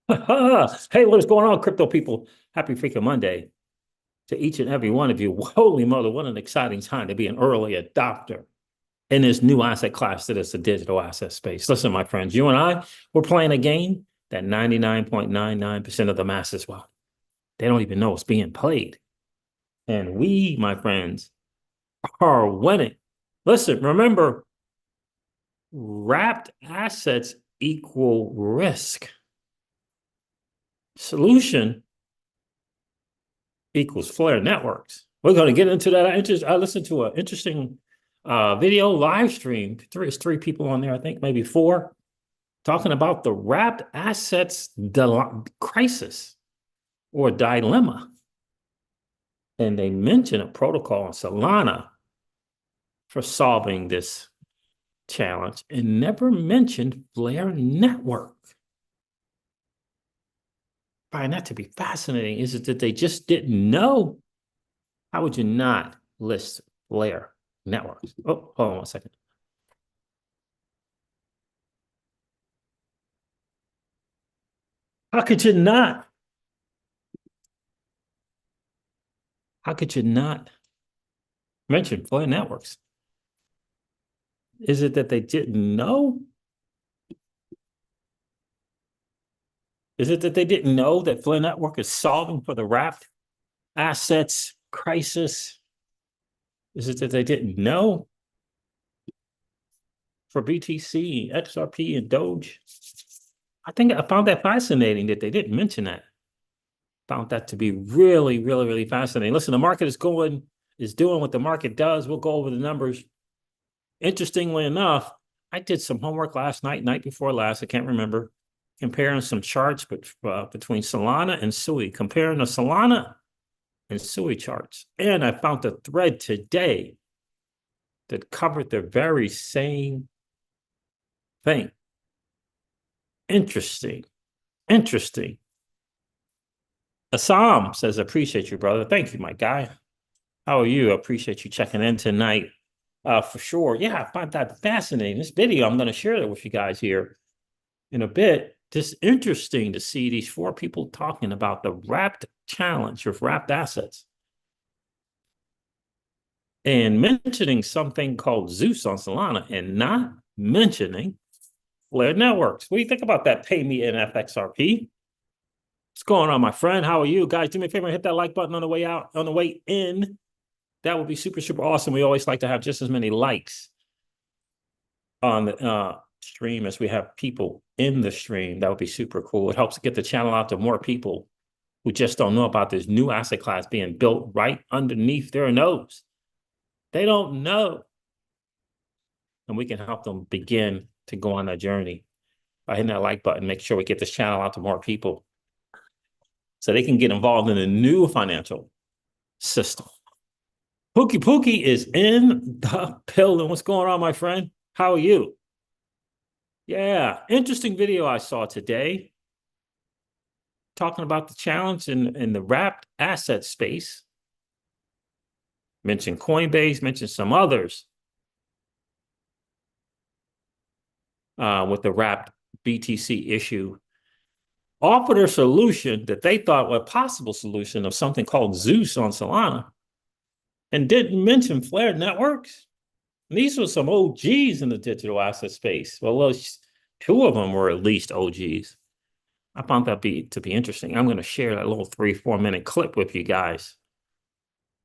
Hey, what is going on, crypto people? Happy freaking Monday to each and every one of you. Holy mother, what an exciting time to be an early adopter in this new asset class that is the digital asset space. Listen, my friends, you and I, we're playing a game that 99.99% of the masses, well, they don't even know it's being played. And we, my friends, are winning. Listen, remember, wrapped assets equal risk. Solution equals Flare Networks. We're going to get into that. I listened to an interesting video live stream. There's three people on there, I think, maybe four, talking about the wrapped assets crisis or dilemma. And they mentioned a protocol in Solana for solving this challenge and never mentioned Flare Network. Find that to be fascinating. Is it that they just didn't know? How would you not list Flare Networks? Oh, hold on 1 second. How could you not? How could you not mention Flare Networks? Is it that they didn't know? Is it that they didn't know that Flare Network is solving for the wrapped assets crisis? Is it that they didn't know for BTC, XRP, and Doge? I think I found that fascinating that they didn't mention that. Found that to be really, really, really fascinating. Listen, the market is doing what the market does. We'll go over the numbers. Interestingly enough, I did some homework last night before last, I can't remember, comparing some charts between Solana and Sui, comparing the Solana and Sui charts. And I found a thread today that covered the very same thing. Interesting. Interesting. Assam says, appreciate you, brother. Thank you, my guy. How are you? I appreciate you checking in tonight. For sure. Yeah, I find that fascinating. This video, I'm going to share that with you guys here in a bit. Just interesting to see these four people talking about the wrapped challenge of wrapped assets and mentioning something called Zeus on Solana and not mentioning Flare Networks. What do you think about that? Pay me in FXRP. What's going on, my friend? How are you? Guys, do me a favor and hit that like button on the way out, on the way in. That would be super, super awesome. We always like to have just as many likes on the stream as we have people in the stream. That would be super cool. It helps get the channel out to more people who just don't know about this new asset class being built right underneath their nose. They don't know. And we can help them begin to go on that journey by hitting that like button. Make sure we get this channel out to more people so they can get involved in a new financial system. Pookie is in the building. What's going on, my friend? How are you? Yeah, interesting video I saw today talking about the challenge in the wrapped asset space. Mentioned Coinbase, mentioned some others with the wrapped BTC issue. Offered a solution that they thought was a possible solution of something called Zeus on Solana and didn't mention Flare Networks. And these were some OGs in the digital asset space. Well, two of them were at least OGs. I found that to be interesting. I'm going to share that little 3-4 minute clip with you guys.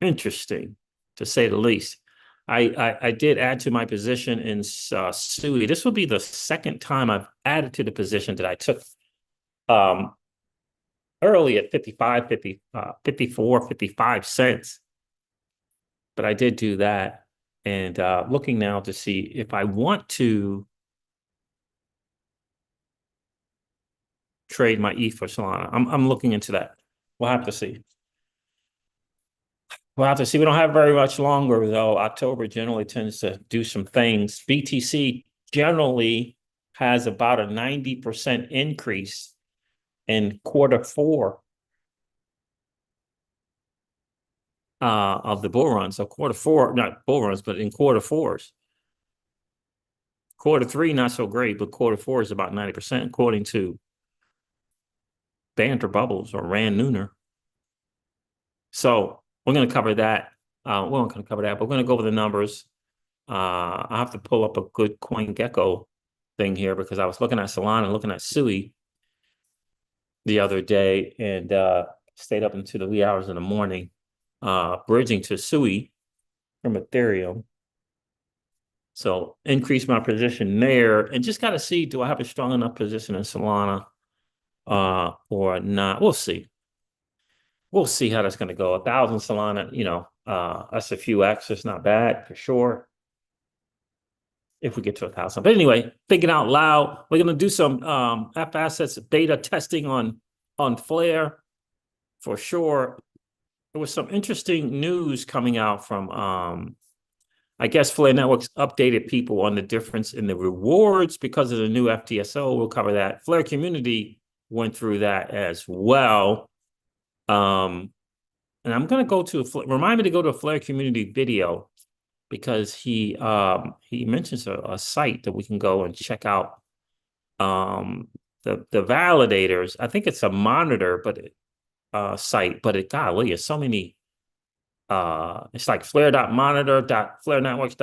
Interesting, to say the least. I did add to my position in Sui. This will be the second time I've added to the position that I took early at 54, 55 cents. But I did do that. And looking now to see if I want to trade my ETH for Solana. I'm looking into that. We'll have to see. We'll have to see. We don't have very much longer, though. October generally tends to do some things. BTC generally has about a 90% increase in Q4 of the bull run. So Q4, not bull runs, but in Q4s. Q3, not so great, but Q4 is about 90%, according to banter bubbles or ran nooner. So we're going to cover that. We're not going to cover that, but we're going to go over the numbers. I have to pull up a good CoinGecko thing here because I was looking at Solana and looking at Sui the other day and stayed up into the wee hours in the morning, bridging to Sui from Ethereum. So increase my position there and just got to see, do I have a strong enough position in Solana or not? We'll see. We'll see how that's going to go. 1,000 Solana, that's a few X. It's not bad for sure if we get to 1,000. But anyway, thinking out loud, we're going to do some FAsset's beta testing on Flare for sure. There was some interesting news coming out from I guess Flare Networks updated people on the difference in the rewards because of the new FTSO. We'll cover that. Flare community went through that as well. And I'm going to go to remind me to go to a Flare community video because he mentions a site that we can go and check out. The validators. I think it's a monitor, but site, but golly, it's so many. It's like flare.monitor.flarenetworks.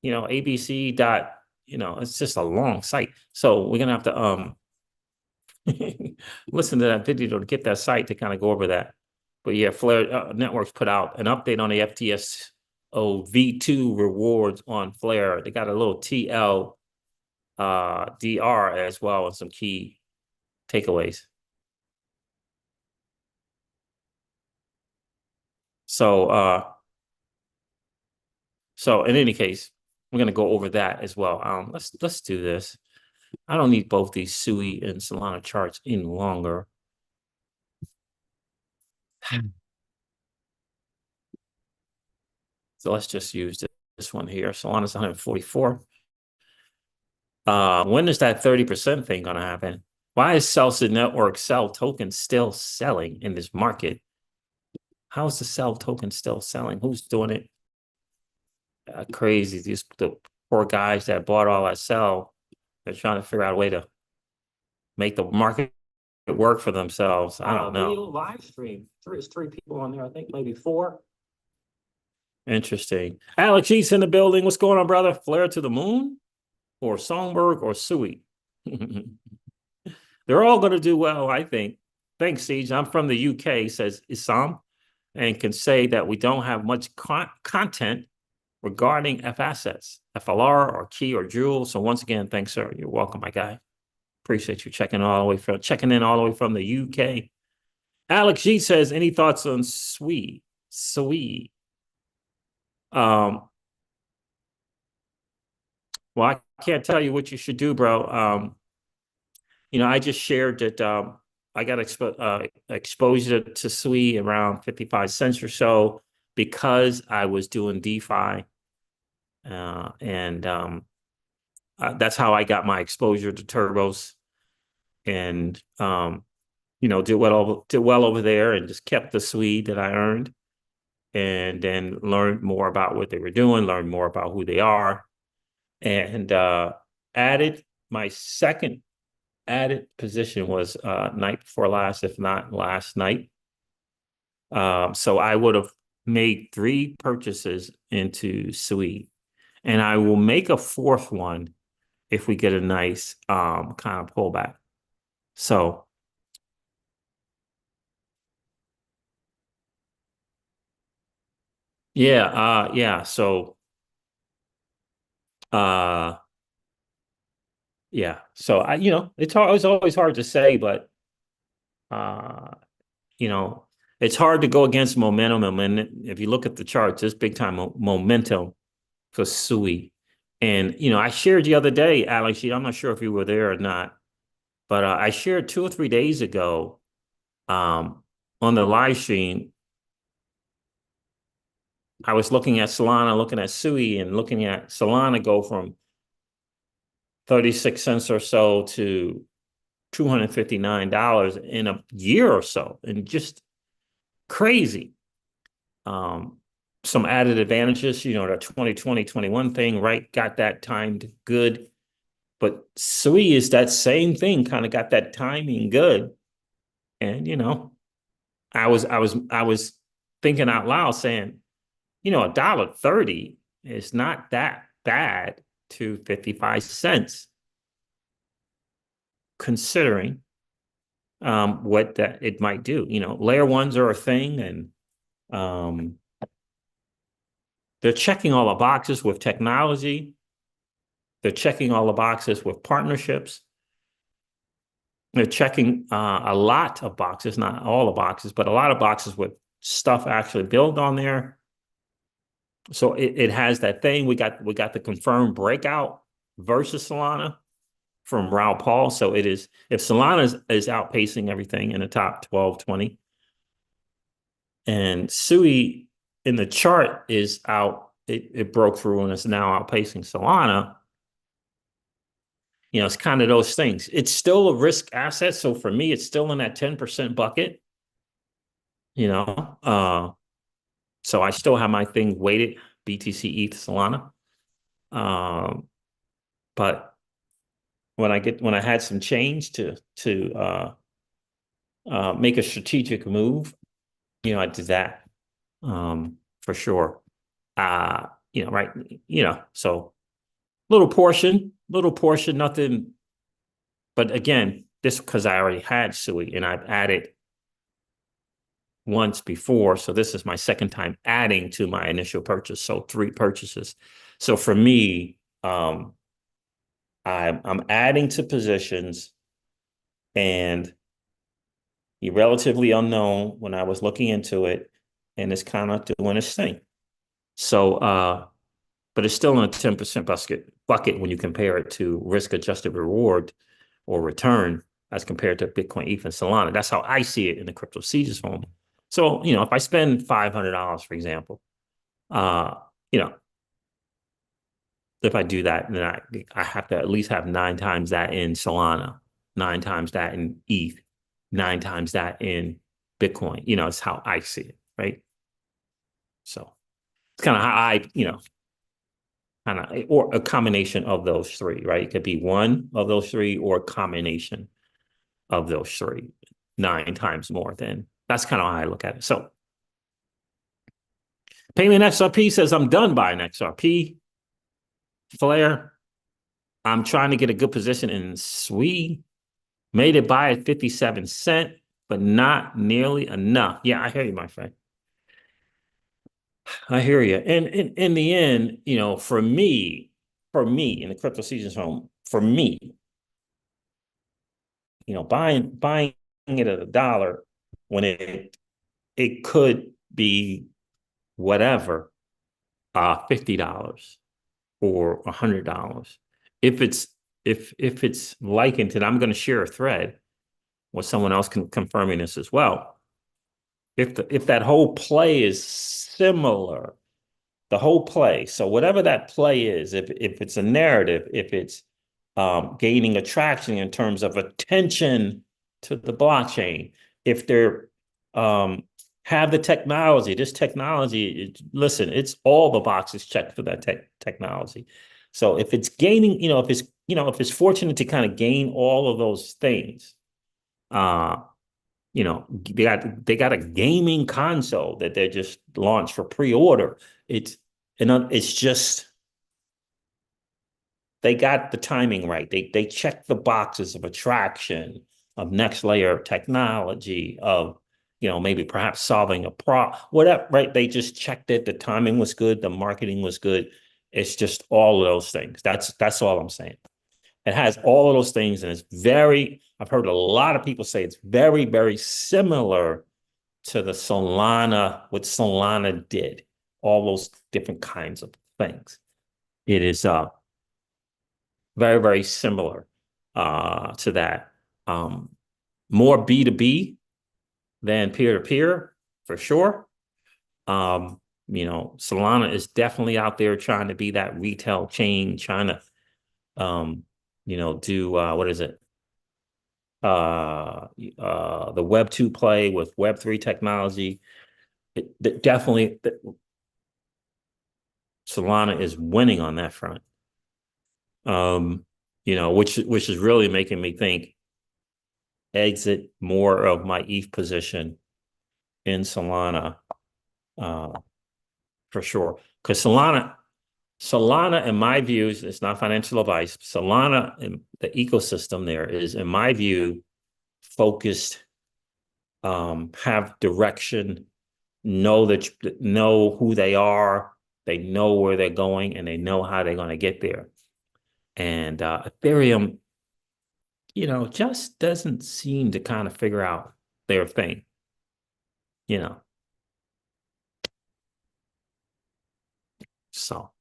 ABC. It's just a long site. So we're gonna have to listen to that video to get that site to kind of go over that. But yeah, Flare Networks put out an update on the FTSO V2 rewards on Flare. They got a little TL DR as well and some key takeaways. So in any case, we're gonna go over that as well. Let's do this. I don't need both these Sui and Solana charts any longer. So let's just use this one here. Solana's 144. When is that 30% thing gonna happen? Why is Celsius Network Cell token still selling in this market? How is the Cell token still selling? Who's doing it? Crazy. The poor guys that bought all that Cell, they're trying to figure out a way to make the market work for themselves. I don't know. Video live stream. There's three people on there. I think maybe four. Interesting. Alex East in the building. What's going on, brother? Flare to the moon or Songbird or Sui? They're all going to do well, I think. Thanks, Siege. I'm from the UK, says Isam, and can say that we don't have much content regarding FAssets, FLR or Key or Jewel. So once again, thanks, sir. You're welcome, my guy. Appreciate you checking in all the way from the UK. Alex G says, any thoughts on Sui? Well, I can't tell you what you should do, bro. I just shared that I got exposure to Sui around 55 cents or so because I was doing DeFi. That's how I got my exposure to turbos and, did well over there and just kept the Sui that I earned and then learned more about what they were doing, learned more about who they are, and added my second added position was night before last, if not last night. So I would have made 3 purchases into Sui, and I will make a 4th one if we get a nice kind of pullback. So yeah. So yeah. So it's always hard to say, but it's hard to go against momentum. And if you look at the charts, there's big time momentum for Sui. And I shared the other day, Alex, I'm not sure if you were there or not, but I shared 2 or 3 days ago on the live stream. I was looking at Solana, looking at Sui, and looking at Solana go from 36 cents or so to $259 in a year or so, and just crazy. Some added advantages, the 2020-21 thing, right? Got that timed good. But Sui is that same thing, kind of got that timing good. And I was thinking out loud saying, $1.30 is not that bad to 55 cents, considering what that it might do. Layer ones are a thing, and um, they're checking all the boxes with technology. They're checking all the boxes with partnerships. They're checking a lot of boxes, not all the boxes, but a lot of boxes with stuff actually built on there. So it has that thing. We got the confirmed breakout versus Solana from Raoul Paul. So it is, if Solana is outpacing everything in the top 12, 20, and SUI in the chart is out, it broke through and is now outpacing Solana. It's kind of those things. It's still a risk asset. So for me, it's still in that 10% bucket, you know. So I still have my thing weighted, BTC, ETH, Solana. But when I had some change to make a strategic move, I did that for sure. Right, so little portion, nothing. But again, this because I already had SUI and I've added once before. So this is my second time adding to my initial purchase. So 3 purchases. So for me, I'm adding to positions, and you're relatively unknown when I was looking into it, and it's kind of doing its thing. So, but it's still in a 10% bucket when you compare it to risk-adjusted reward or return as compared to Bitcoin, ETH, and Solana. That's how I see it in the crypto seasons home. So, if I spend $500, for example, uh, you know, if I do that, then I have to at least have 9 times that in Solana, 9 times that in ETH, 9 times that in Bitcoin. It's how I see it, right? So it's kind of how kind of, or a combination of those 3, right? It could be one of those 3 or a combination of those 3, 9 times more than. That's kind of how I look at it. So Payment XRP says, I'm done buying XRP. Flare, I'm trying to get a good position in SWE. Made it buy at 57 cents, but not nearly enough. Yeah, I hear you, my friend. I hear you. And in the end, for me, in the crypto seasons home, for me, buying it at $1 when it could be whatever, $50 or $100. If it's likened, and I'm going to share a thread with someone else confirming this as well. If that whole play is similar, the whole play. So whatever that play is, if it's a narrative, if it's gaining attraction in terms of attention to the blockchain, if they're have the technology, this technology, listen, it's all the boxes checked for that technology. So if it's gaining, if it's fortunate to kind of gain all of those things, they got a gaming console that they just launched for pre-order. It's just they got the timing right. They checked the boxes of attraction, of next layer of technology, of maybe perhaps solving a problem, whatever, right? They just checked it. The timing was good, the marketing was good. It's just all of those things. That's all I'm saying. It has all of those things, and I've heard a lot of people say it's very, very similar to what Solana did, all those different kinds of things. It is very, very similar to that. More B2B than peer-to-peer, for sure. Solana is definitely out there trying to be that retail chain, trying to do what is it? The Web 2 play with Web 3 technology. Definitely Solana is winning on that front. Which is really making me think, exit more of my ETH position in Solana, for sure. Because Solana, in my views, it's not financial advice. Solana and the ecosystem there is, in my view, focused, have direction, know who they are, they know where they're going, and they know how they're going to get there. And Ethereum, just doesn't seem to kind of figure out their thing, you know. So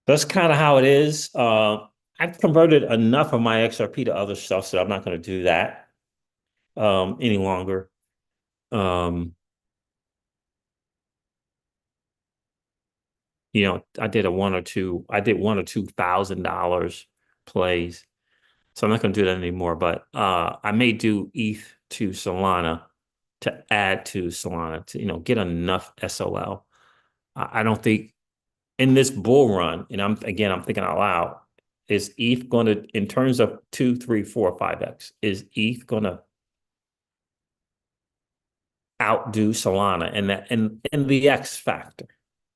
that's kind of how it is. I've converted enough of my XRP to other stuff, so I'm not going to do that any longer. I did one or $2,000 plays. So I'm not going to do that anymore. But I may do ETH to Solana to add to Solana to, get enough SOL. I don't think in this bull run, and I'm thinking out loud, is ETH going to, in terms of 2, 3, 4, 5x, is ETH going to outdo Solana and that and the X factor?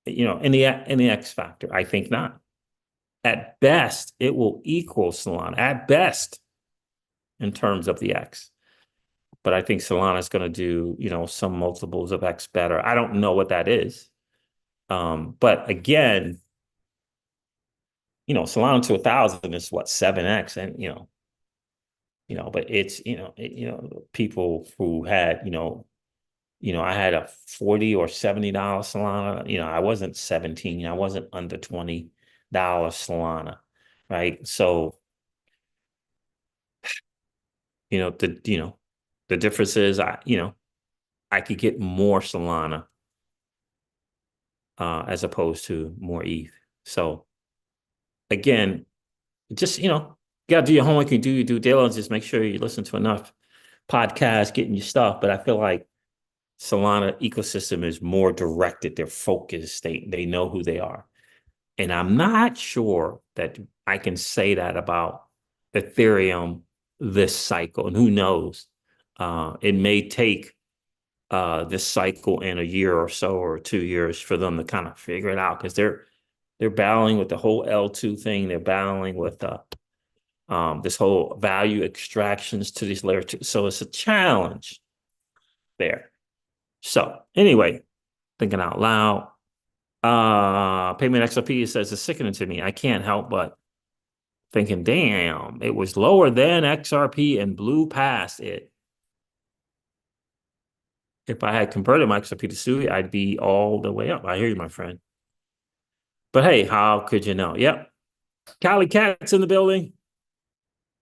In the X factor, I think not. At best, it will equal Solana. At best, in terms of the X. But I think Solana is going to do, some multiples of X better. I don't know what that is. But again, Solana to 1,000 is what, 7x, and but it's people who had I had a $40 or $70 Solana. I wasn't 17. I wasn't under $20 Solana, right? So the difference is I could get more Solana as opposed to more ETH. So again, just you got to do your homework, you do your due diligence, just make sure you listen to enough podcasts, getting your stuff. But I feel like Solana ecosystem is more directed. They're focused. They know who they are. And I'm not sure that I can say that about Ethereum this cycle. And who knows? It may take this cycle in a year or so or 2 years for them to kind of figure it out, because they're battling with the whole L2 thing. They're battling with this whole value extractions to these layer 2. So it's a challenge there. So anyway, thinking out loud. Payment XRP says it's sickening to me. I can't help but thinking, damn, it was lower than XRP and blew past it. If I had converted my XRP to SUI, I'd be all the way up. I hear you, my friend. But hey, how could you know? Yep. Cali Cat's in the building.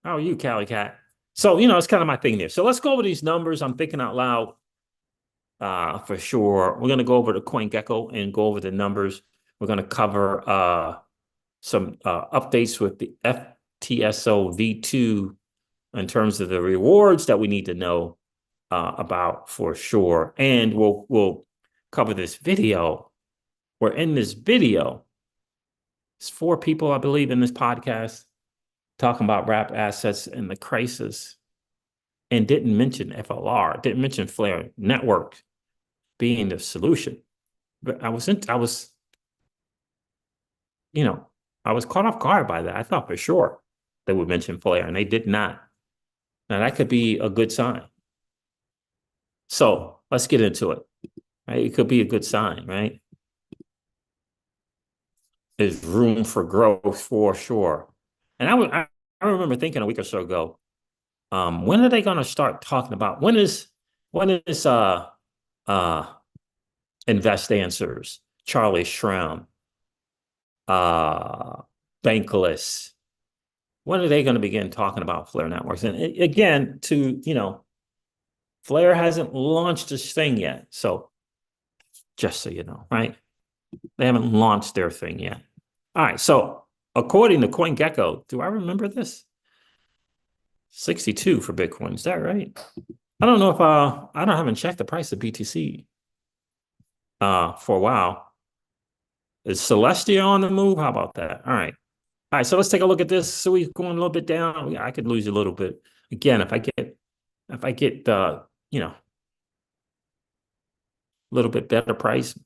How are you, Cali Cat? So, it's kind of my thing there. So let's go over these numbers. I'm thinking out loud. For sure. We're going to go over to CoinGecko and go over the numbers. We're going to cover some updates with the FTSO V2 in terms of the rewards that we need to know about for sure. And we'll cover this video. We're in this video. It's 4 people, I believe, in this podcast talking about wrap assets and the crisis, and didn't mention FLR, didn't mention Flare Network being the solution. But I was caught off guard by that. I thought for sure they would mention Flare, and they did not. Now that could be a good sign. So let's get into it. Right? It could be a good sign, right? There's room for growth for sure. And I remember thinking a week or so ago, when are they going to start talking about, when is Invest Answers, Charlie Schramm, Bankless, when are they going to begin talking about Flare networks? And again, Flare hasn't launched this thing yet. So just so you know, right? They haven't launched their thing yet. All right. So according to CoinGecko, do I remember this? 62 for Bitcoin. Is that right? I don't know if I haven't checked the price of BTC for a while. Is Celestia on the move? How about that? All right. All right. So let's take a look at this. So we're going a little bit down. I could lose a little bit. Again, if I get if I get the, a little bit better price.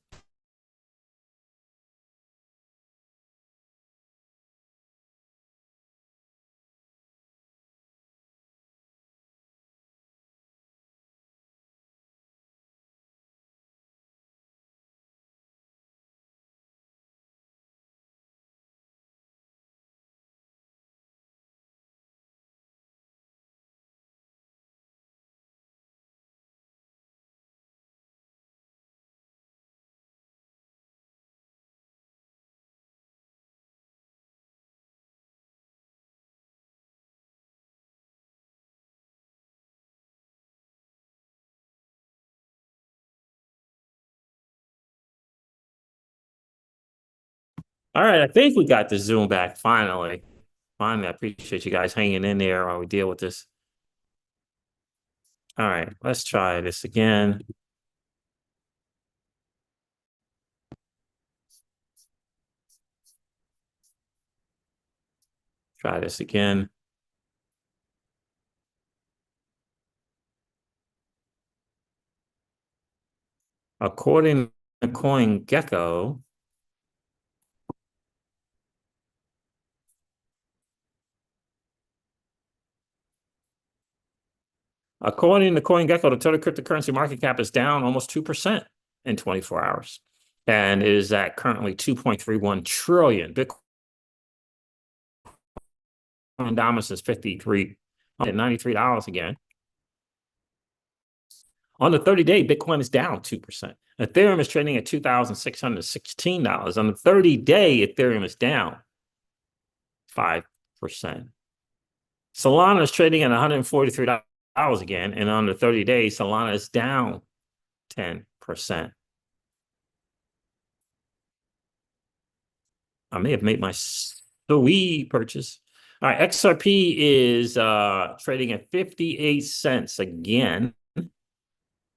All right, I think we got the Zoom back finally. Finally, I appreciate you guys hanging in there while we deal with this. All right, let's try this again. Try this again. According to CoinGecko, the total cryptocurrency market cap is down almost 2% in 24 hours and is at currently 2.31 trillion. Bitcoin dominance is $93 again. On the 30-day, Bitcoin is down 2%. Ethereum is trading at $2,616. On the 30-day, Ethereum is down 5%. Solana is trading at $143 again, and on the 30 days, Solana is down 10%. I may have made my sweet purchase. All right, XRP is trading at 58 cents again,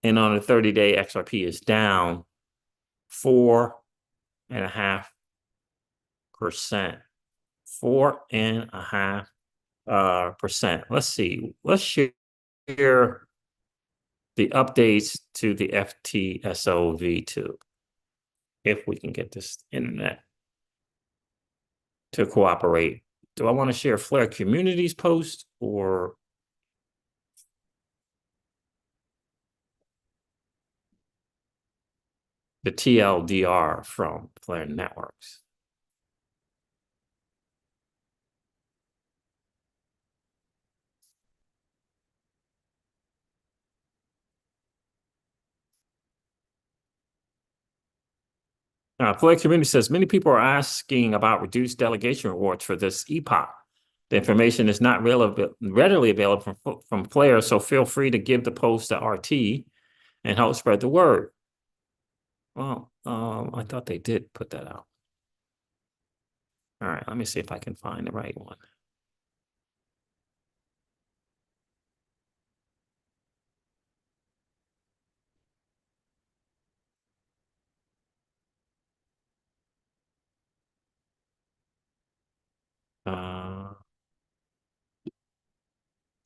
and on the 30-day, XRP is down 4.5%. 4.5%. Let's see. Let's share the updates to the FTSO V2 if we can get this internet to cooperate. Do I want to share Flare Communities post or the TLDR from Flare Networks? Flare Community says many people are asking about reduced delegation rewards for this epoch. The information is not readily available from Flare, so feel free to give the post to RT and help spread the word. Well, I thought they did put that out. All right, let me see if I can find the right one.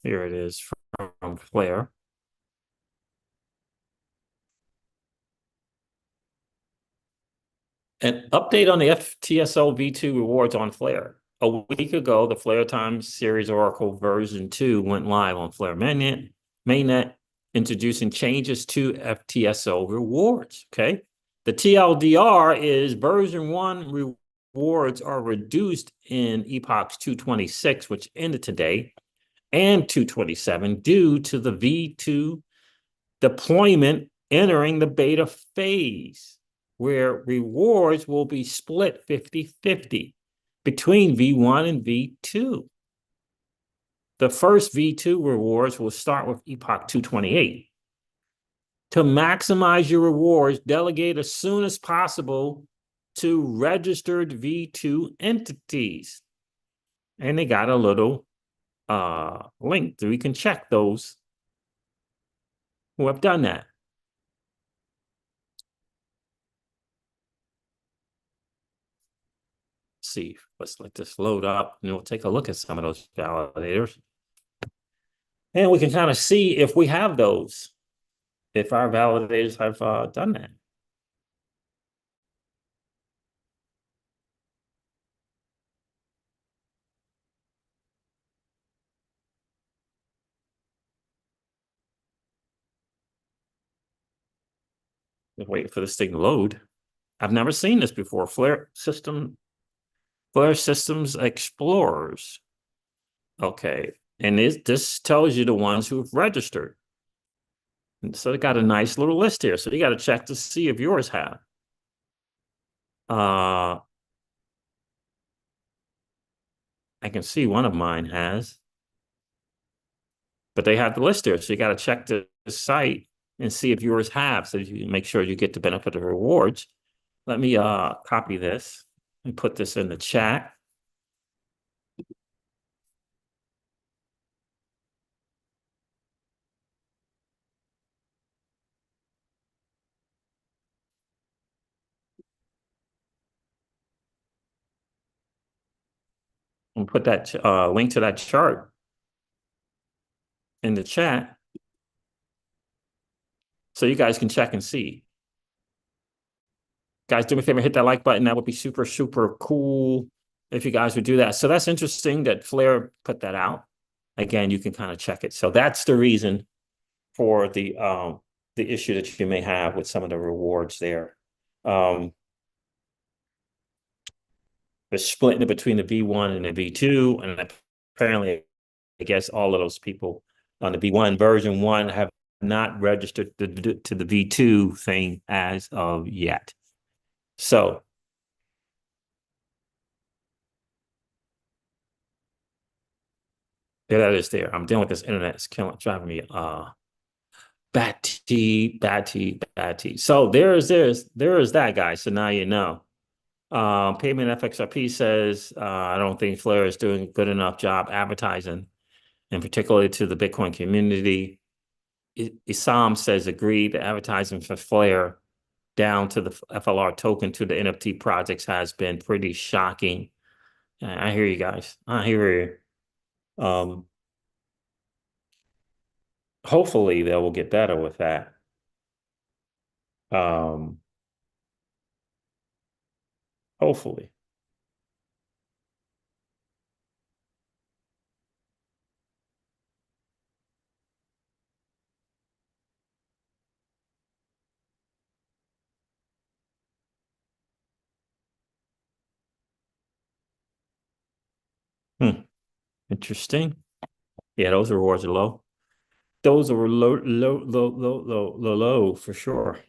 Here it is from Flare. An update on the FTSO V2 rewards on Flare. A week ago, the Flare Times Series Oracle version 2 went live on Flare mainnet, introducing changes to FTSO rewards. Okay. The TLDR is version 1 rewards are reduced in epochs 226, which ended today, and 227 due to the V2 deployment entering the beta phase, where rewards will be split 50-50 between V1 and V2. The first V2 rewards will start with epoch 228. To maximize your rewards, delegate as soon as possible to registered V2 entities. And they got a little link so we can check those who have done that. See, let's let this load up and we'll take a look at some of those validators. And we can kind of see if we have those, if our validators have done that. Just wait for this thing to load. I've never seen this before. Flare Systems Explorers. Okay. And this tells you the ones who've registered. And so they got a nice little list here. So you got to check to see if yours have. I can see one of mine has, but they have the list there. So you got to check the site and see if yours have, so you make sure you get the benefit of the rewards. Let me copy this and put this in the chat. And put that link to that chart in the chat so you guys can check and see. Guys, do me a favor, hit that like button. That would be super, super cool if you guys would do that. So that's interesting that Flare put that out. Again, you can kind of check it. So that's the reason for the issue that you may have with some of the rewards there. They're splitting it between the V1 and the V2, and apparently, I guess all of those people on the V1 version 1 have not registered to the V2 thing as of yet. So there that is there. I'm dealing with this internet. It's driving me batty. So there is that, guys. So now you know. Payment FXRP says, I don't think Flare is doing a good enough job advertising, and particularly to the Bitcoin community. Isam says, agree, the advertising for Flare down to the FLR token to the NFT projects has been pretty shocking. I hear you guys. I hear you. Hopefully they will get better with that. Hopefully. Interesting. Yeah, those rewards are low. Those are low for sure.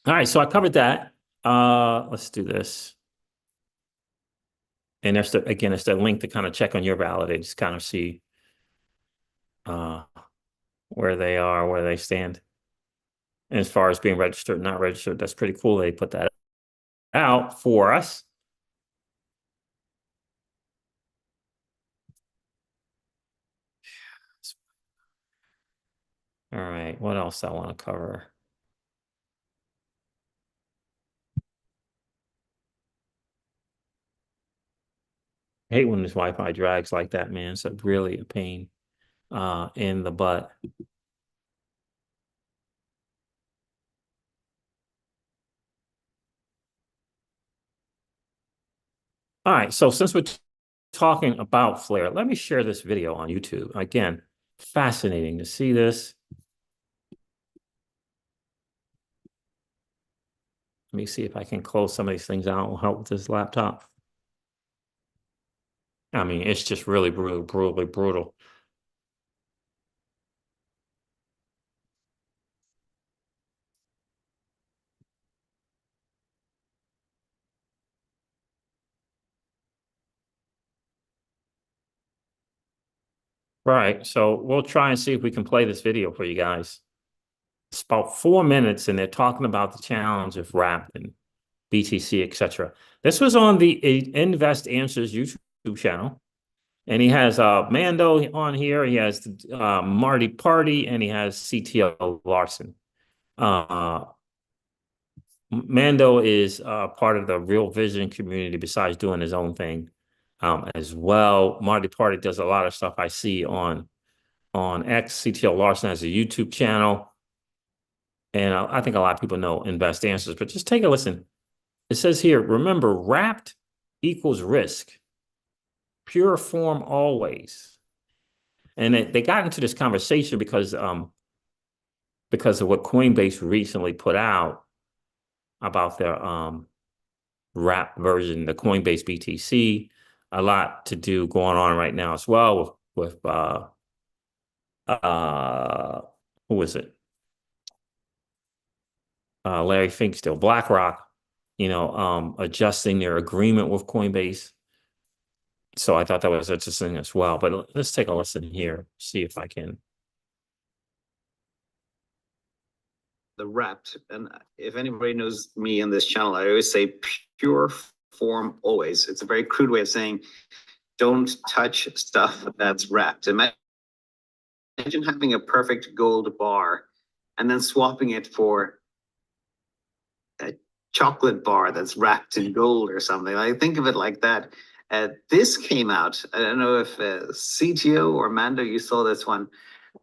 All right, so I covered that. Let's do this. And there's again, it's the link to kind of check on your validators, kind of see where they are, where they stand. And as far as being registered, not registered, that's pretty cool. They put that out for us. All right, what else I want to cover? I hate when this Wi-Fi drags like that, man. It's really a pain in the butt. All right, so since we're talking about Flare, let me share this video on YouTube. Again, fascinating to see this. Let me see if I can close some of these things out and help with this laptop. I mean, it's just really brutal. Right, so we'll try and see if we can play this video for you guys. It's about 4 minutes, and they're talking about the challenge of wrap and BTC, etc. This was on the Invest Answers YouTube channel. And he has Mando on here. He has Marty Party, and he has CTO Larson. Mando is part of the Real Vision community besides doing his own thing. as well. Marty Party does a lot of stuff I see on X. CTO Larson has a YouTube channel. And I think a lot of people know Invest Answers, but just take a listen. It says here, remember, wrapped equals risk. Pure form always. And they got into this conversation because of what Coinbase recently put out about their wrap version, the Coinbase BTC. A lot to do going on right now as well with who is it? Larry Fink still, BlackRock, adjusting their agreement with Coinbase. So I thought that was interesting as well. But let's take a listen here, see if I can. The wrapped, and if anybody knows me on this channel, I always say pure form always. It's a very crude way of saying don't touch stuff that's wrapped. Imagine having a perfect gold bar and then swapping it for a chocolate bar that's wrapped in gold or something. I think of it like that. This came out, I don't know if CTO or Mando, you saw this one,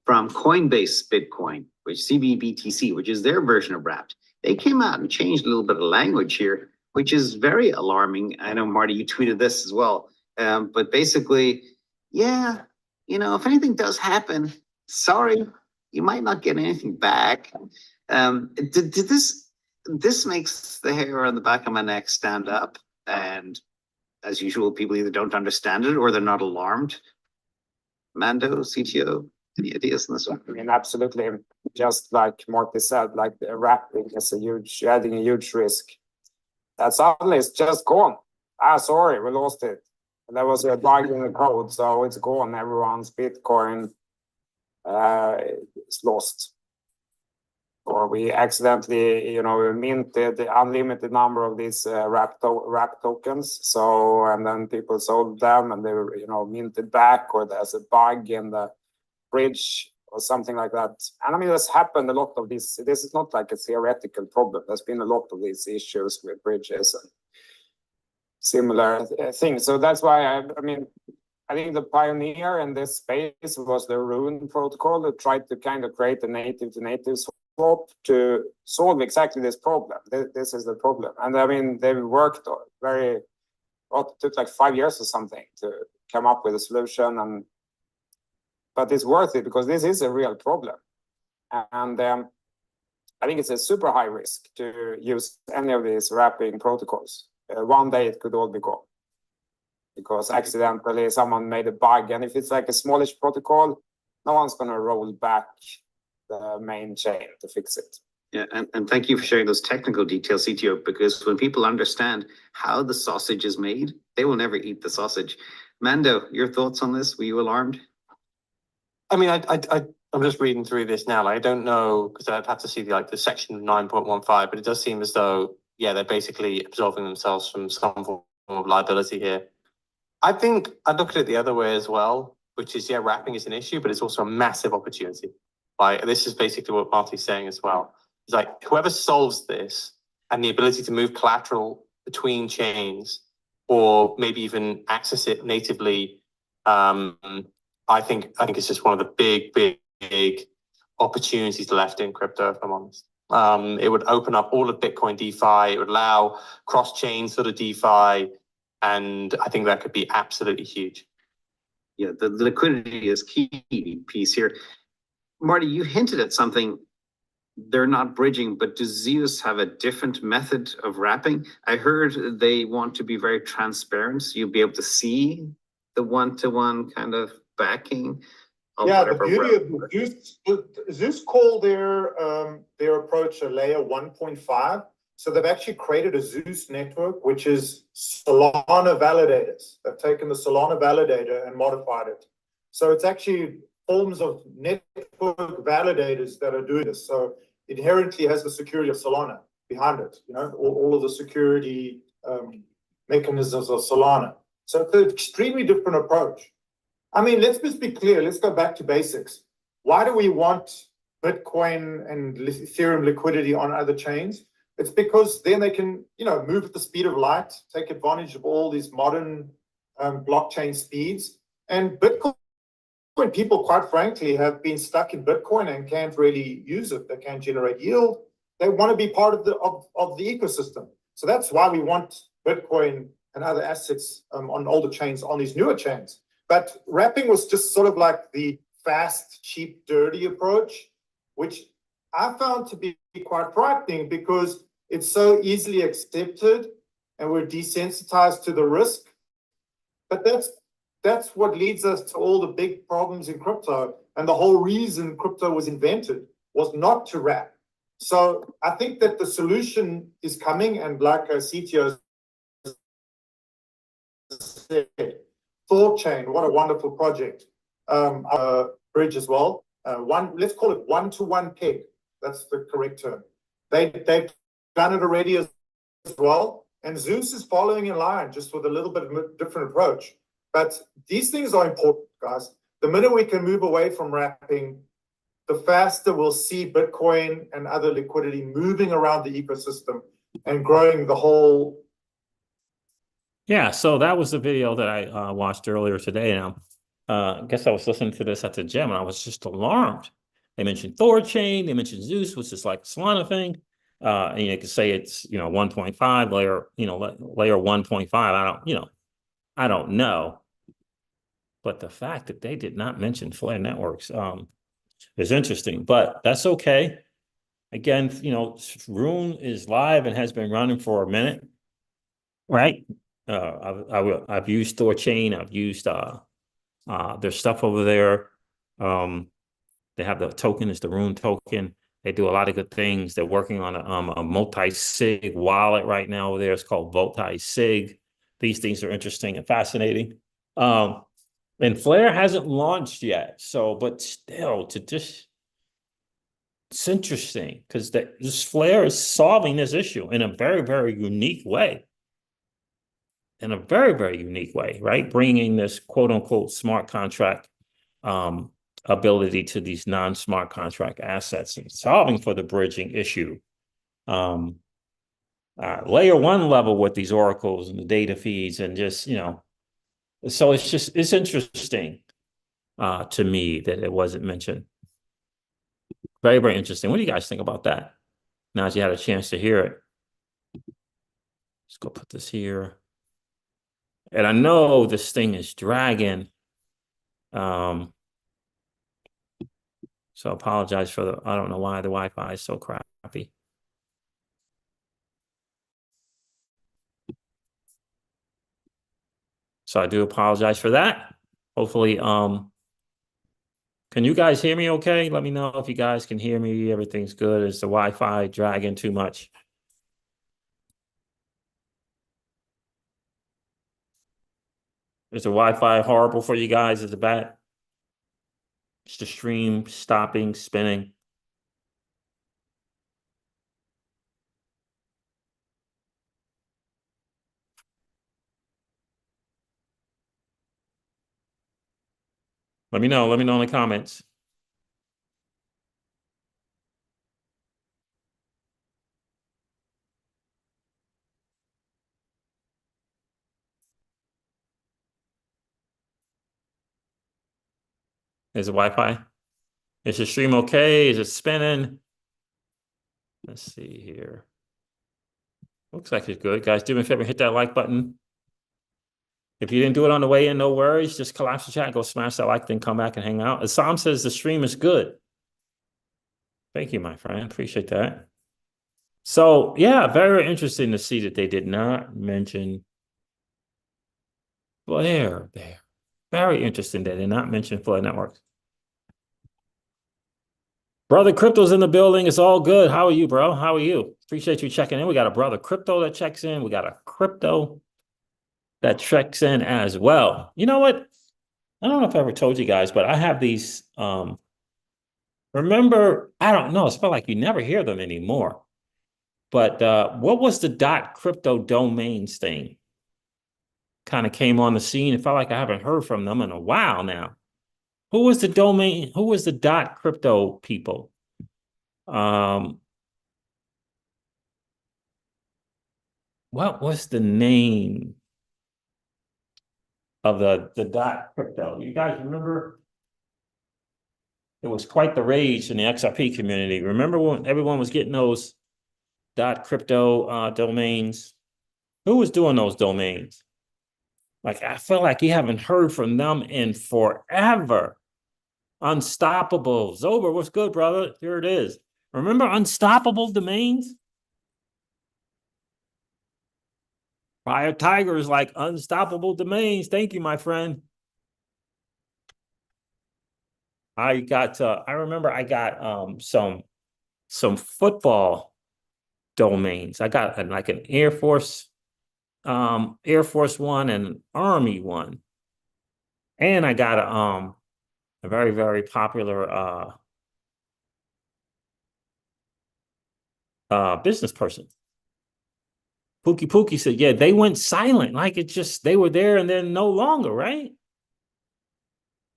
from Coinbase Bitcoin, which CBBTC, which is their version of wrapped. They came out and changed a little bit of language here, which is very alarming. I know, Marty, you tweeted this as well. But basically, yeah, if anything does happen, sorry, you might not get anything back. This makes the hair on the back of my neck stand up. And as usual, people either don't understand it or they're not alarmed. Mando, CTO, any ideas on this one? I mean, absolutely. Just like Marty said, like the wrapping is adding a huge risk. And suddenly it's just gone. Sorry, we lost it. And there was a bug in the code, so it's gone. Everyone's Bitcoin is lost. Or we accidentally, we minted the unlimited number of these wrap tokens. So, and then people sold them and they were, minted back, or there's a bug in the bridge or something like that. And I mean, there's happened a lot of this. This is not like a theoretical problem. There's been a lot of these issues with bridges and similar things. So that's why I think the pioneer in this space was the Rune protocol that tried to kind of create a native to native swap to solve exactly this problem. This is the problem. And I mean, they worked it took like 5 years or something to come up with a solution. But it's worth it because this is a real problem. And I think it's a super high risk to use any of these wrapping protocols. One day it could all be gone because accidentally someone made a bug. And if it's like a smallish protocol, no one's going to roll back the main chain to fix it. Yeah, and thank you for sharing those technical details, CTO, because when people understand how the sausage is made, they will never eat the sausage. Mando, your thoughts on this? Were you alarmed? I mean, I'm just reading through this now. I don't know, because I'd have to see the section 9.15, but it does seem as though, yeah, they're basically absolving themselves from some form of liability here. I think I look at it the other way as well, which is, yeah, wrapping is an issue, but it's also a massive opportunity. This is basically what Marty's saying as well. It's like whoever solves this and the ability to move collateral between chains or maybe even access it natively, I think it's just one of the big opportunities left in crypto, if I'm honest. It would open up all of Bitcoin DeFi. It would allow cross-chain sort of DeFi. And I think that could be absolutely huge. Yeah, the liquidity is key piece here. Marty, you hinted at something. They're not bridging, but does Zeus have a different method of wrapping? I heard they want to be very transparent, so you'll be able to see the one-to-one kind of backing. Yeah, the beauty of Zeus call their approach a layer 1.5. So they've actually created a Zeus network, which is Solana validators. They've taken the Solana validator and modified it. So it's actually forms of network validators that are doing this. So inherently has the security of Solana behind it, all of the security mechanisms of Solana. So it's an extremely different approach. I mean, let's just be clear. Let's go back to basics. Why do we want Bitcoin and Ethereum liquidity on other chains? It's because then they can, move at the speed of light, take advantage of all these modern blockchain speeds. And Bitcoin people, quite frankly, have been stuck in Bitcoin and can't really use it. They can't generate yield. They want to be part of the ecosystem. So that's why we want Bitcoin and other assets on older chains, on these newer chains. But wrapping was just sort of like the fast, cheap, dirty approach, which I found to be quite frightening because it's so easily accepted and we're desensitized to the risk. But that's what leads us to all the big problems in crypto. And the whole reason crypto was invented was not to wrap. So I think that the solution is coming, and like a CTO said, Thought Chain, what a wonderful project. Bridge as well. Let's call it one-to-one peg. That's the correct term. They've done it already as well. And Zeus is following in line, just with a little bit of a different approach. But these things are important, guys. The minute we can move away from wrapping, the faster we'll see Bitcoin and other liquidity moving around the ecosystem and growing the whole. Yeah, so that was the video that I watched earlier today. And I guess I was listening to this at the gym, and I was just alarmed. They mentioned Thorchain, they mentioned Zeus, which is like Solana thing. And you could say it's 1.5 layer, layer 1.5. I don't know. But the fact that they did not mention Flare Networks is interesting. But that's okay. Again, Rune is live and has been running for a minute, right? I've used Thorchain. I've used their stuff over there. They have the token, it's the Rune token. They do a lot of good things. They're working on a multi-sig wallet right now over there. It's called multi-sig. These things are interesting and fascinating. And Flare hasn't launched yet. So, but still, it's interesting because this Flare is solving this issue in a very, very unique way. In a very, very unique way, right? Bringing this quote unquote smart contract ability to these non-smart contract assets and solving for the bridging issue. Layer one level with these oracles and the data feeds and just, so it's interesting to me that it wasn't mentioned. Very, very interesting. What do you guys think about that? Now that you had a chance to hear it. Let's go put this here. And I know this thing is dragging. So I apologize for I don't know why the Wi-Fi is so crappy. So I do apologize for that. Hopefully, can you guys hear me okay? Let me know if you guys can hear me. Everything's good. Is the Wi-Fi dragging too much? Is the Wi-Fi horrible for you guys? Is it bad? Is the stream stopping, spinning? Let me know. Let me know in the comments. Is the Wi-Fi? Is the stream okay? Is it spinning? Let's see here. Looks like it's good. Guys, do me a favor, hit that like button. If you didn't do it on the way in, no worries. Just collapse the chat, go smash that like, then come back and hang out. Assam says the stream is good. Thank you, my friend. Appreciate that. So, yeah, very interesting to see that they did not mention Flare there. Very interesting they did not mention Flare Networks. Brother Crypto's in the building. It's all good. How are you, bro? How are you? Appreciate you checking in. We got a brother Crypto that checks in. We got a Crypto that checks in as well. You know what? I don't know if I ever told you guys, but I have these, remember, I don't know. It's felt like you never hear them anymore. But what was the .crypto domains thing? Kind of came on the scene. It felt like I haven't heard from them in a while now. Who was the domain? Who was the .crypto people? What was the name? of the dot crypto. You guys remember? It was quite the rage in the XRP community. Remember when everyone was getting those dot crypto domains? Who was doing those domains? Like, I feel like you haven't heard from them in forever. Unstoppable. Zober, what's good, brother? Here it is. Remember unstoppable domains? Fire Tiger is like unstoppable domains. Thank you, my friend. I remember I got some football domains. I got like an Air Force one and Army one. And I got a very, very popular business person. Pookie said, yeah, they went silent. Like they were there and then no longer, right?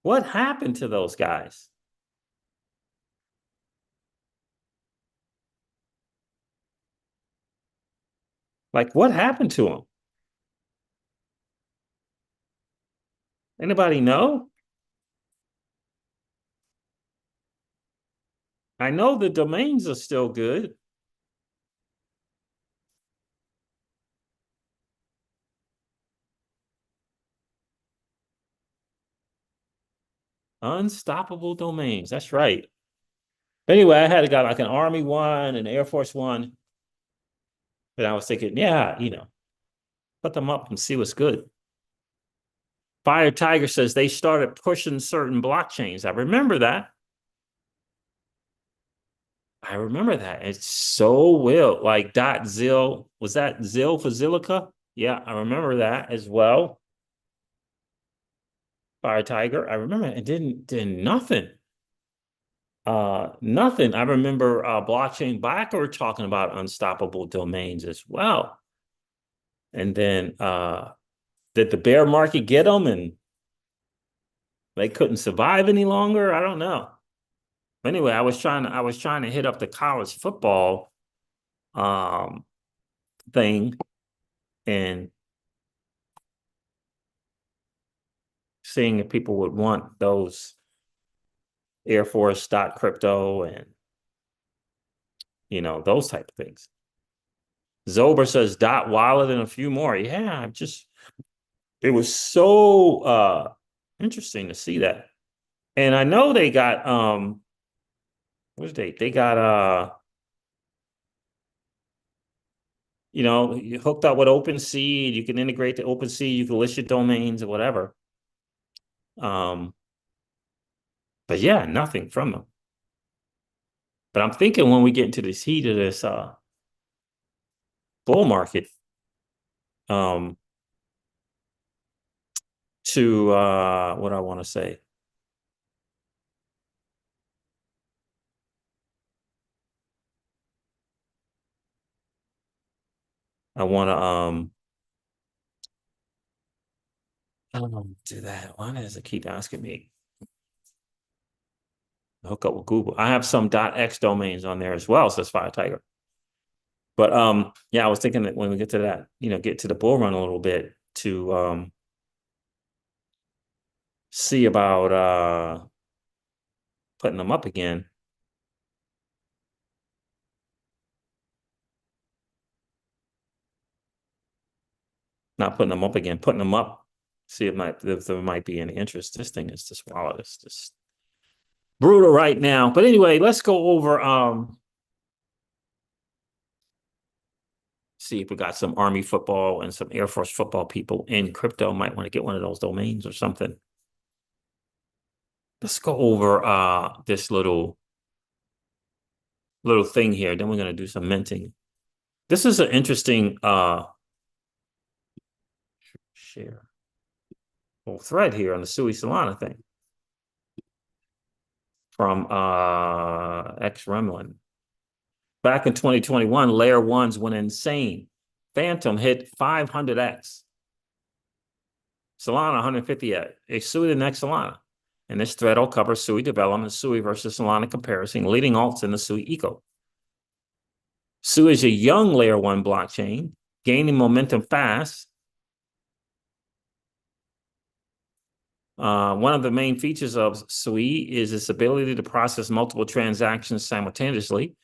What happened to those guys? Like, what happened to them? Anybody know? I know the domains are still good. Unstoppable domains. That's right. Anyway, I had got like an Army one and Air Force one. And I was thinking, yeah, put them up and see what's good. Fire Tiger says they started pushing certain blockchains. I remember that. It's so wild. Like .zil. Was that Zil for Zilica? Yeah, I remember that as well. Fire Tiger. I remember it did nothing. Nothing. I remember Blockchain Backer talking about unstoppable domains as well. And then did the bear market get them and they couldn't survive any longer? I don't know. Anyway, I was trying to hit up the college football thing and seeing if people would want those Air Force crypto and those type of things. Zober says dot wallet and a few more. Yeah, it was so interesting to see that. And I know they got they got you hooked up with OpenSea, you can integrate to OpenSea, you can list your domains or whatever. But yeah, nothing from them. But I'm thinking when we get into this heat of this bull market, to what I want to say. I want to do that. Why does it keep asking me? Hook up with Google. I have some .x domains on there as well, says Fire Tiger. But yeah, I was thinking that when we get to that, get to the bull run a little bit to see about putting them up again. Not putting them up again, putting them up. See if there might be any interest. This thing is just swallow. It's just brutal right now. But anyway, let's go over see if we got some Army football and some Air Force football people in crypto. Might want to get one of those domains or something. Let's go over this little thing here. Then we're going to do some minting. This is an interesting share whole thread here on the Sui Solana thing from X Remlin. Back in 2021, layer ones went insane. Phantom hit 500x. Solana 150x. It's Sui the next Solana. And this thread will cover Sui development, Sui versus Solana comparison, leading alts in the Sui eco. Sui is a young layer one blockchain, gaining momentum fast. One of the main features of SUI is its ability to process multiple transactions simultaneously.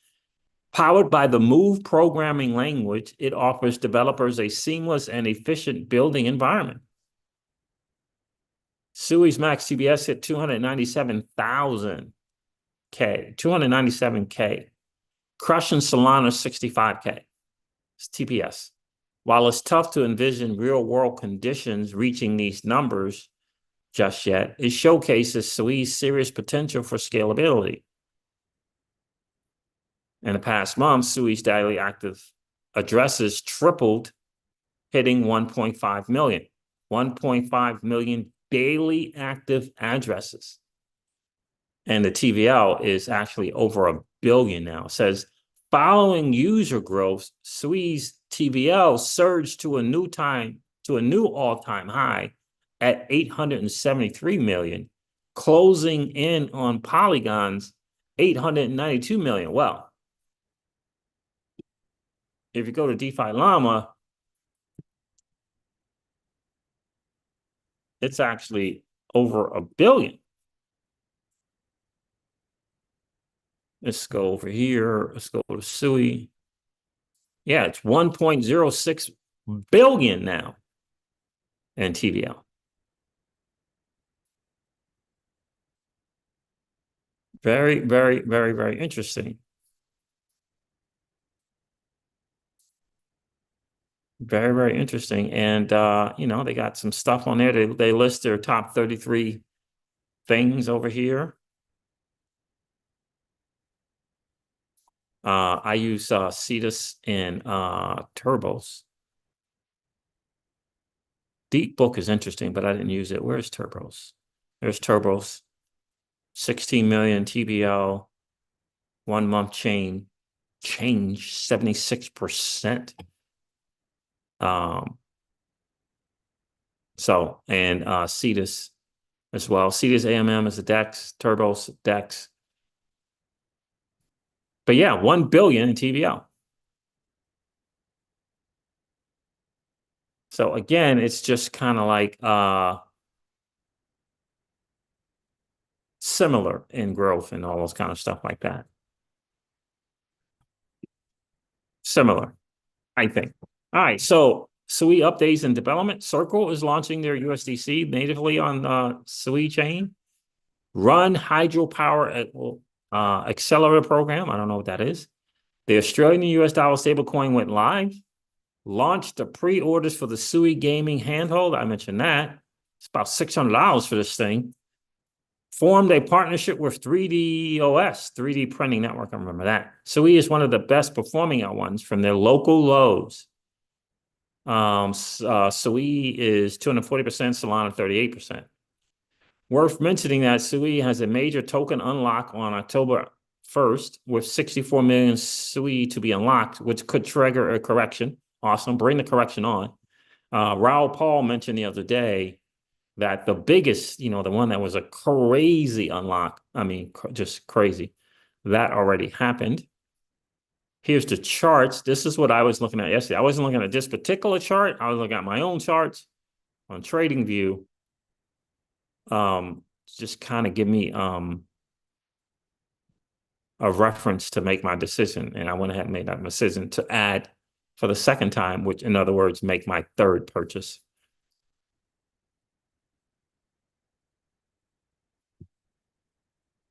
Powered by the Move programming language, it offers developers a seamless and efficient building environment. SUI's max TBS hit 297K, crushing Solana's 65K. It's TPS. While it's tough to envision real-world conditions reaching these numbers just yet, it showcases SUI's serious potential for scalability. In the past month, SUI's daily active addresses tripled, hitting 1.5 million. 1.5 million daily active addresses. And the TVL is actually over 1 billion now. It says, following user growth, SUI's TVL surged to a new all-time high at 873 million, closing in on Polygon's 892 million. Well, if you go to DeFi Llama, it's actually over 1 billion. Let's go over here. Let's go to SUI. Yeah, it's 1.06 billion now in TVL. Very, very, very, very interesting. Very, very interesting. And, they got some stuff on there. They list their top 33 things over here. I use Cetus and Turbos. Deep Book is interesting, but I didn't use it. Where's Turbos? There's Turbos. 16 million TBL, 1 month change 76%. Cetus as well. Cetus AMM is a DEX, Turbos DEX. But yeah, 1 billion in TVL. So again, it's just kind of like similar in growth and all those kind of stuff like that. Similar, I think. All right, so SUI updates and development. Circle is launching their USDC natively on SUI chain. Run hydropower accelerator program. I don't know what that is. The Australian US dollar stablecoin went live. Launched the pre-orders for the SUI gaming handheld. I mentioned that. It's about $600 for this thing. Formed a partnership with 3DOS, 3D Printing Network. I remember that. SUI is one of the best performing ones from their local lows. SUI is 240%, Solana 38%. Worth mentioning that SUI has a major token unlock on October 1st with 64 million SUI to be unlocked, which could trigger a correction. Awesome. Bring the correction on. Raoul Paul mentioned the other day that the biggest, the one that was a crazy unlock, I mean, just crazy, that already happened. Here's the charts. This is what I was looking at yesterday. I wasn't looking at this particular chart. I was looking at my own charts on TradingView. Just kind of give me a reference to make my decision. And I went ahead and made that decision to add for the second time, which in other words, make my third purchase.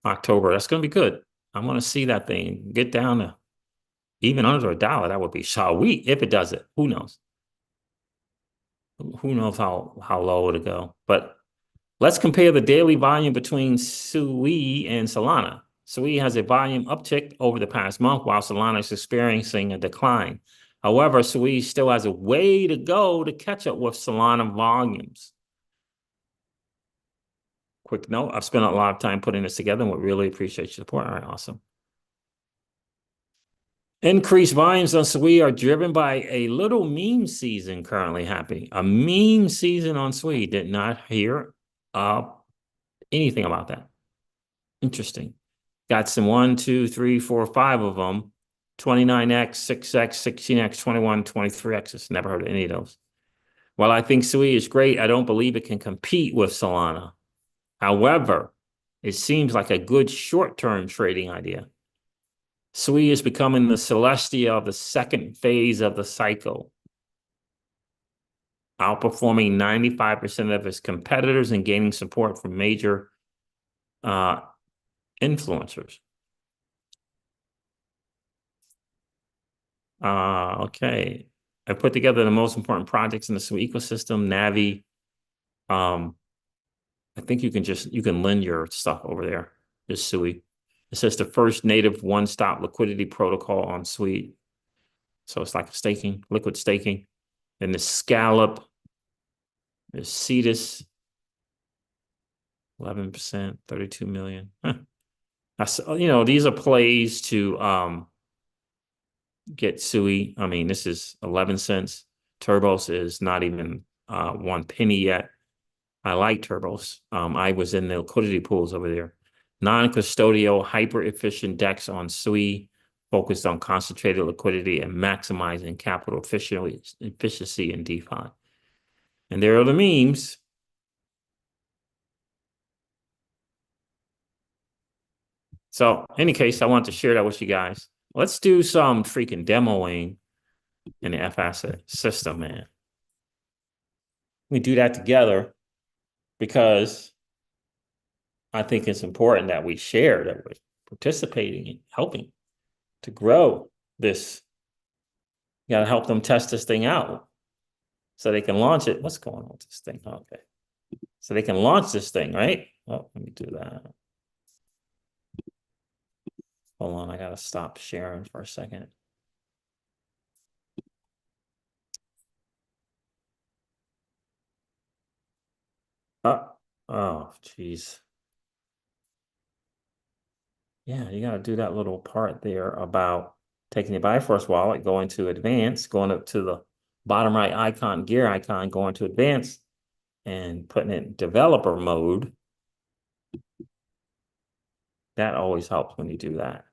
October, that's going to be good. I want to see that thing get down to even under $1. That would be sweet if it does it. Who knows? Who knows how low it'll go? But let's compare the daily volume between SUI and Solana. SUI has a volume uptick over the past month, while Solana is experiencing a decline. However, SUI still has a way to go to catch up with Solana volumes. Quick note, I've spent a lot of time putting this together and would really appreciate your support. All right, awesome. Increased volumes on SUI are driven by a little meme season currently happening. A meme season on SUI. Did not hear anything about that. Interesting. Got some 1, 2, 3, 4, 5 of them. 29X, 6X, 16X, 21, 23X. Never heard of any of those. While I think SUI is great, I don't believe it can compete with Solana. However, it seems like a good short-term trading idea. SUI is becoming the celestia of the second phase of the cycle, outperforming 95% of its competitors and gaining support from major influencers. Okay. I put together the most important projects in the SUI ecosystem, Navi. I think you can lend your stuff over there, just SUI. It says the first native one-stop liquidity protocol on SUI. So it's like liquid staking. And the Scallop, there's Cetus, 11%, 32 million. These are plays to get SUI. I mean, this is 11 cents. Turbos is not even 1 penny yet. I like Turbos. I was in the liquidity pools over there. Non-custodial, hyper-efficient DEX on SUI, focused on concentrated liquidity and maximizing capital efficiency in DeFi. And there are the memes. So, in any case, I want to share that with you guys. Let's do some freaking demoing in the FAsset system, man. We do that together because I think it's important that we share that we're participating and helping to grow this. You got to help them test this thing out so they can launch it. What's going on with this thing? Okay. So they can launch this thing, right? Oh, let me do that. Hold on, I got to stop sharing for a second. Oh, geez. Yeah, you got to do that little part there about taking your Bifrost wallet, going to advanced, going up to the bottom right icon, gear icon, going to advanced, and putting it in developer mode. That always helps when you do that.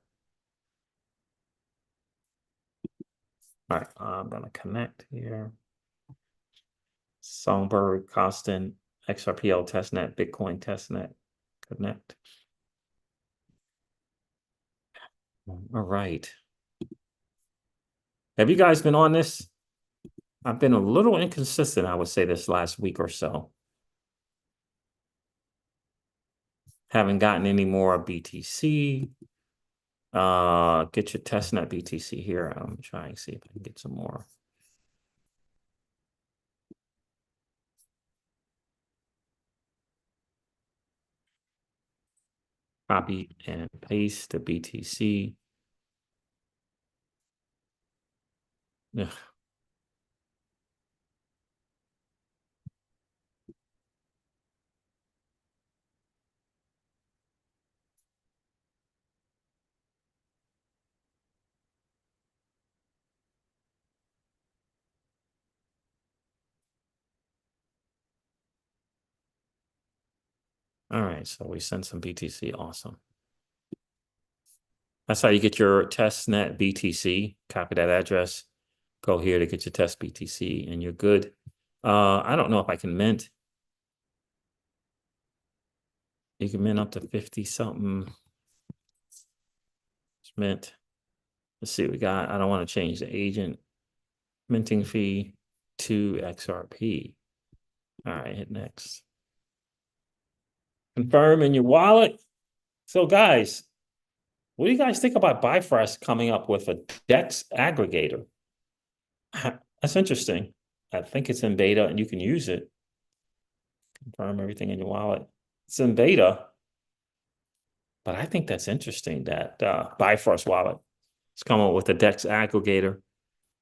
All right, I'm going to connect here. Songbird, Constant, XRPL testnet, Bitcoin testnet, connect. All right. Have you guys been on this? I've been a little inconsistent, I would say, this last week or so. Haven't gotten any more BTC. Get your testnet BTC here. I'm trying to see if I can get some more. Copy and paste the BTC. Ugh. All right, so we sent some BTC. Awesome. That's how you get your testnet BTC. Copy that address. Go here to get your test BTC, and you're good. I don't know if I can mint. You can mint up to 50 something. Mint. Let's see what we got. I don't want to change the agent minting fee to XRP. All right, hit next. Confirm in your wallet. So guys, what do you guys think about Bifrost coming up with a DEX aggregator? That's interesting. I think it's in beta and you can use it. Confirm everything in your wallet. It's in beta. But I think that's interesting that Bifrost wallet is coming up with a DEX aggregator.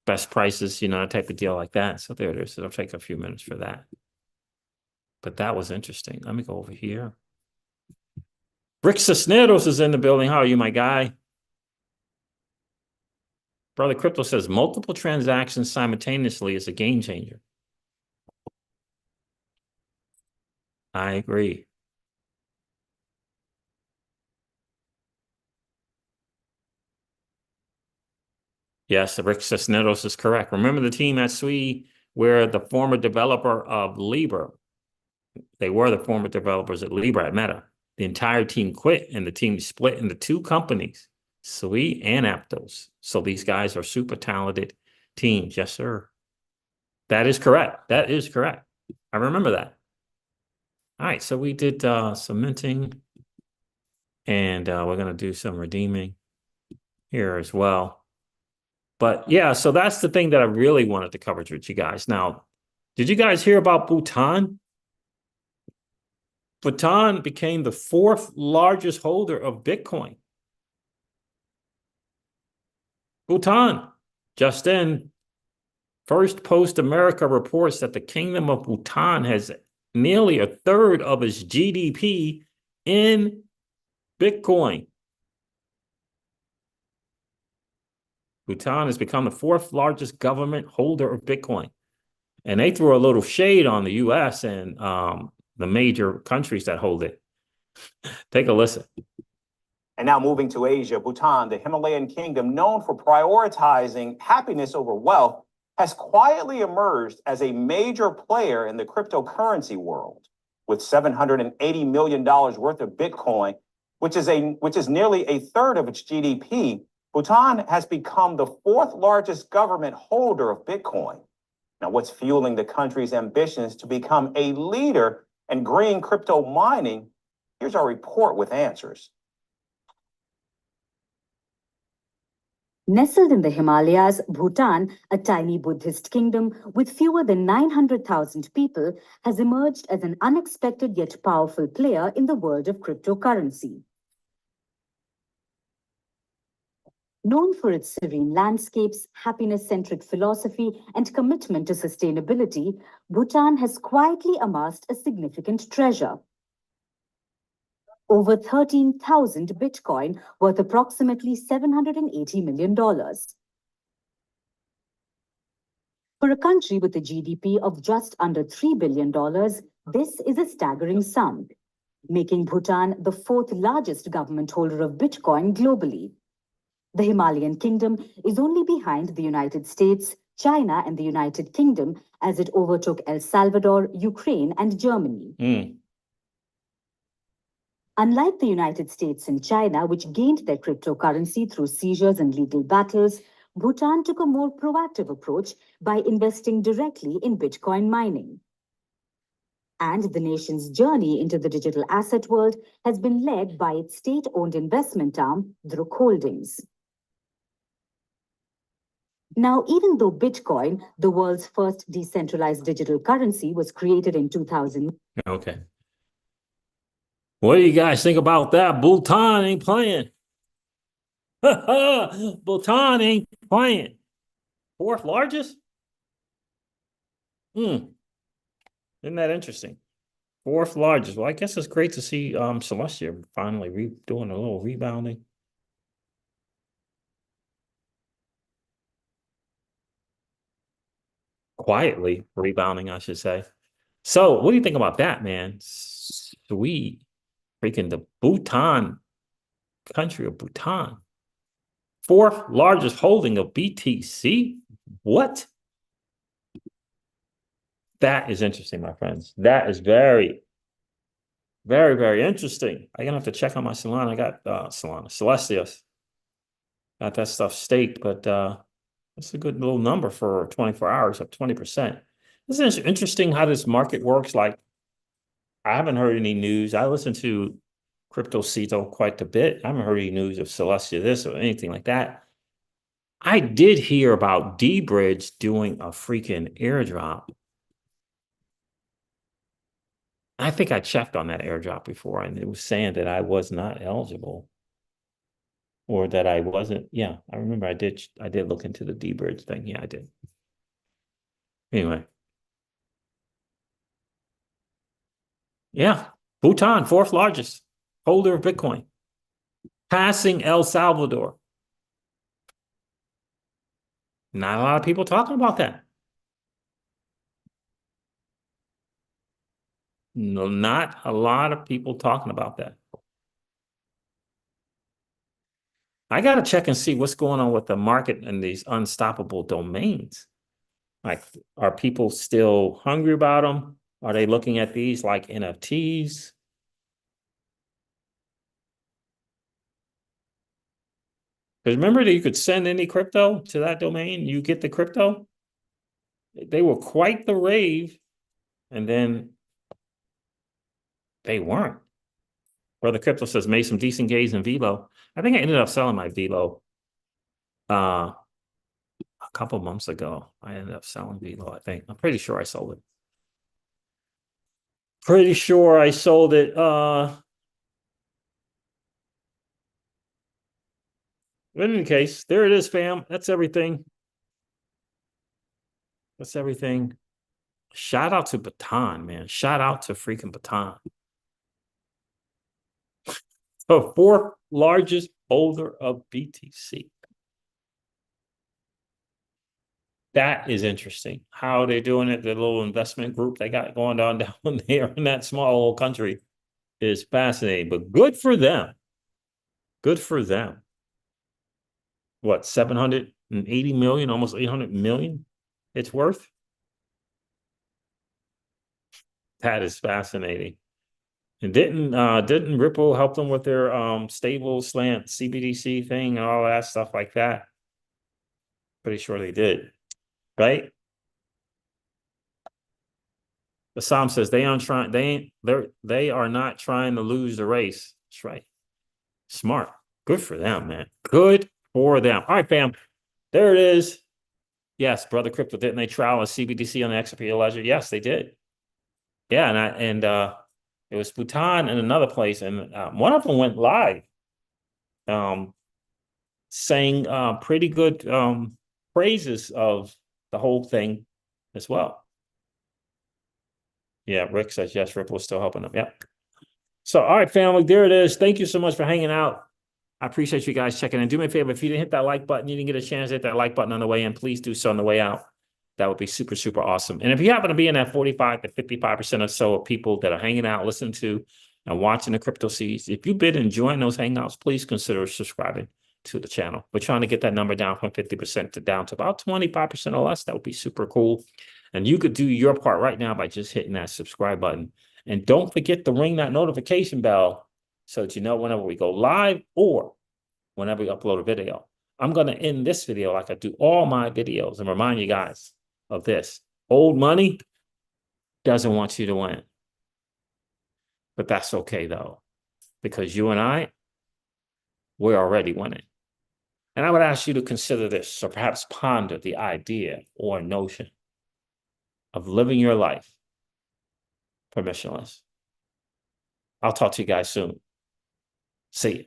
Best prices, a type of deal like that. So there it is. It'll take a few minutes for that. But that was interesting. Let me go over here. Rick Cisneros is in the building. How are you, my guy? Brother Crypto says multiple transactions simultaneously is a game changer. I agree. Yes, Rick Cisneros is correct. Remember the team at SUI where the former developer of Libra They were the former developers at Libra at Meta. The entire team quit, and the team split into two companies, Sui and Aptos. So these guys are super talented teams. Yes, sir. That is correct. That is correct. I remember that. All right, so we did some minting, and we're going to do some redeeming here as well. But yeah, so that's the thing that I really wanted to cover with you guys. Now, did you guys hear about Bhutan? Bhutan became the fourth largest holder of Bitcoin. Bhutan. Just in, First Post America reports that the Kingdom of Bhutan has nearly a third of its GDP in Bitcoin. Bhutan has become the fourth largest government holder of Bitcoin. And they threw a little shade on the US and the major countries that hold it. Take a listen. And now moving to Asia, Bhutan, the Himalayan kingdom known for prioritizing happiness over wealth, has quietly emerged as a major player in the cryptocurrency world. With $780 million worth of Bitcoin, which is nearly a third of its GDP, Bhutan has become the fourth largest government holder of Bitcoin. Now, what's fueling the country's ambitions to become a leader in green crypto mining? Here's our report with answers. Nestled in the Himalayas, Bhutan, a tiny Buddhist kingdom with fewer than 900,000 people, has emerged as an unexpected yet powerful player in the world of cryptocurrency. Known for its serene landscapes, happiness-centric philosophy, and commitment to sustainability, Bhutan has quietly amassed a significant treasure. Over 13,000 Bitcoin, worth approximately $780 million. For a country with a GDP of just under $3 billion, this is a staggering sum, making Bhutan the fourth largest government holder of Bitcoin globally. The Himalayan kingdom is only behind the United States, China, and the United Kingdom as it overtook El Salvador, Ukraine, and Germany. Unlike the United States and China, which gained their cryptocurrency through seizures and legal battles, Bhutan took a more proactive approach by investing directly in Bitcoin mining. And the nation's journey into the digital asset world has been led by its state-owned investment arm, Druk Holdings. Now, even though Bitcoin, the world's first decentralized digital currency, was created in 2000. Okay. What do you guys think about that? Bhutan ain't playing. Bhutan ain't playing. Fourth largest? Isn't that interesting? Fourth largest. Well, I guess it's great to see Celestia finally doing a little rebounding. Quietly rebounding, I should say. So what do you think about that, man? Sweet. Freaking the Bhutan, country of Bhutan. Fourth largest holding of BTC? What? That is interesting, my friends. That is very, very, very interesting. I'm gonna have to check on my Solana. I got Celestia. Got that stuff staked, but that's a good little number for 24 hours, up 20%. Isn't it interesting how this market works? Like, I haven't heard any news. I listen to CryptoCito quite a bit. I haven't heard any news of Celestia this or anything like that. I did hear about D-Bridge doing a freaking airdrop. I think I checked on that airdrop before, and it was saying that I was not eligible. Or that I wasn't. Yeah, I remember I did look into the D-Bridge thing. Yeah, I did. Anyway. Yeah, Bhutan, fourth largest holder of Bitcoin, passing El Salvador. Not a lot of people talking about that. No, not a lot of people talking about that. I got to check and see what's going on with the market and these unstoppable domains. Like, are people still hungry about them? Are they looking at these like NFTs? Because remember that you could send any crypto to that domain, you get the crypto. They were quite the rave, and then they weren't. Brother Crypto says made some decent gains in Velo. I think I ended up selling my Velo a couple months ago. I ended up selling Velo, I think. I'm pretty sure I sold it. Pretty sure I sold it. In any case, there it is, fam. That's everything. That's everything. Shout out to Bhutan, man. Shout out to freaking Bhutan. The fourth largest holder of BTC. That is interesting. How they're doing it, the little investment group they got going on down there in that small little country is fascinating, but good for them. Good for them. What, 780 million, almost 800 million it's worth? That is fascinating. And didn't Ripple help them with their stable slant CBDC thing and all that stuff like that? Pretty sure they did, right? The Psalm says they are not trying to lose the race. That's right. Smart. Good for them, man. Good for them. All right, fam. There it is. Yes, Brother Crypto, didn't they trial a CBDC on the XRP ledger? Yes, they did. Yeah, and it was Bhutan and another place, and one of them went live, saying pretty good praises of the whole thing as well. Yeah, Rick says yes, Ripple is still helping them. Yep. So, all right, family, there it is. Thank you so much for hanging out. I appreciate you guys checking in. Do me a favor, if you didn't hit that like button, you didn't get a chance to hit that like button on the way in, please do so on the way out. That would be super, super awesome. And if you happen to be in that 45 to 55% or so of people that are hanging out, listening to and watching the Crypto Seeds, if you've been enjoying those hangouts, please consider subscribing to the channel. We're trying to get that number down from 50% to down to about 25% or less. That would be super cool. And you could do your part right now by just hitting that subscribe button. And don't forget to ring that notification bell so that you know whenever we go live or whenever we upload a video. I'm going to end this video like I do all my videos and remind you guys of this. Old money doesn't want you to win. But that's okay, though, because you and I, we're already winning. And I would ask you to consider this, or perhaps ponder the idea or notion of living your life permissionless. I'll talk to you guys soon. See you.